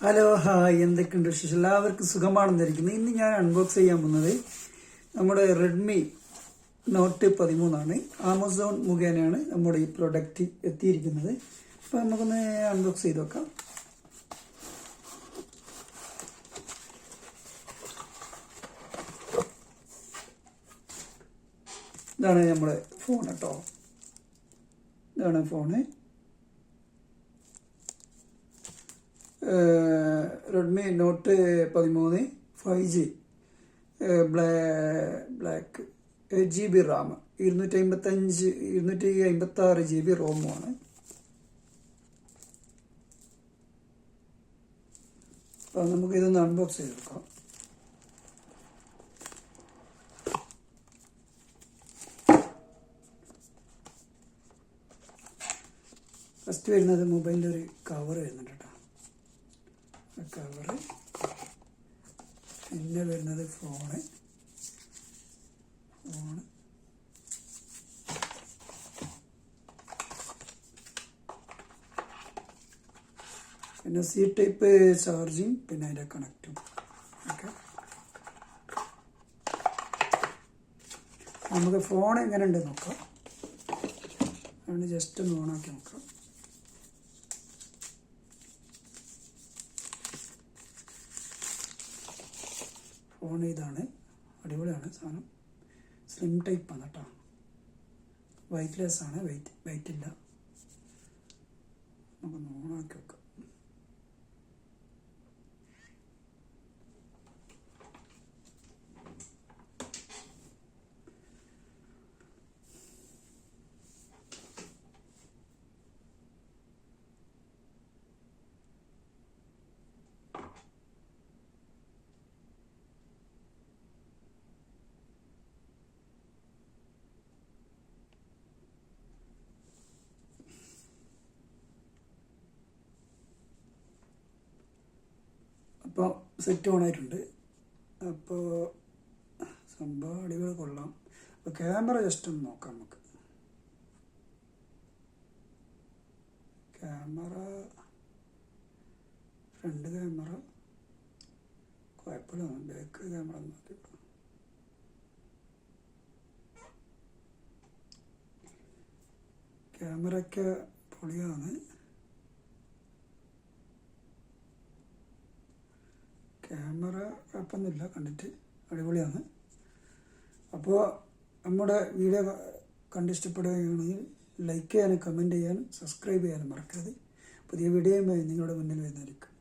Hello hi, എന്തൊക്കെയുണ്ട് വിശേഷം? എല്ലാവർക്കും സുഖമാണെന്നിരിക്കുന്നത്. ഇന്ന് ഞാൻ അൺബോക്സ് ചെയ്യാൻ പോകുന്നത് നമ്മുടെ റെഡ്മി നോട്ട് 13 ആമസോൺ മുഖേനയാണ് നമ്മുടെ ഈ പ്രൊഡക്റ്റ് എത്തിയിരിക്കുന്നത്. അപ്പോൾ നമുക്കൊന്ന് അൺബോക്സ് ചെയ്ത് നോക്കാം. ഇതാണ് നമ്മുടെ ഫോൺ കേട്ടോ. ഇതാണ് phone. Redmi Note 13 5G black 8GB RAM 256GB റോമുമാണ്. അപ്പോൾ നമുക്ക് ഇതൊന്ന് അൺബോക്സ് ചെയ്ത് നോക്കാം. ഫസ്റ്റ് വരുന്നത് മൊബൈലിൻ്റെ ഒരു കവർ വരുന്നുണ്ട് കേട്ടോ. കവറ്, പിന്നെ വരുന്നത് ഫോണ്. പിന്നെ സി ടൈപ്പ് ചാർജിങ്, പിന്നെ അതിൻ്റെ കണക്റ്റും. ഓക്കെ, നമുക്ക് ഫോൺ എങ്ങനെ ഉണ്ട് നോക്കാം. അതുകൊണ്ട് ജസ്റ്റ് ഒന്ന് ഓണാക്കി നോക്കാം. ഫോൺ ഇതാണ്, അടിപൊളിയാണ് സാധനം. സ്ലിം ടൈപ്പാണ് കേട്ടോ, വെയ്റ്റ്ലെസ് ആണ്, വെയിറ്റ് ഇല്ല. നമുക്കൊന്ന് ഓണാക്കി വെക്കാം. അപ്പോൾ സെറ്റ് ഓണായിട്ടുണ്ട്. അപ്പോൾ സംഭവം അടിപൊളി കൊള്ളാം. അപ്പോൾ ക്യാമറ ജസ്റ്റ് ഒന്ന് നോക്കാം നമുക്ക്. ക്യാമറ, ഫ്രണ്ട് ക്യാമറ കുഴപ്പമില്ല, ബാക്ക് ക്യാമറ നോക്കി. ക്യാമറയൊക്കെ പൊളിയാണ്. ക്യാമറ കുഴപ്പമൊന്നുമില്ല, കണ്ടിട്ട് അടിപൊളിയാണ്. അപ്പോൾ നമ്മുടെ വീഡിയോ കണ്ടിഷ്ടപ്പെടുകയാണെങ്കിൽ ലൈക്ക് ചെയ്യാനും കമൻറ്റ് ചെയ്യാനും സബ്സ്ക്രൈബ് ചെയ്യാനും മറക്കരുത്. പുതിയ വീഡിയോയുമായി നിങ്ങളുടെ മുന്നിൽ വരുന്നതായിരിക്കും.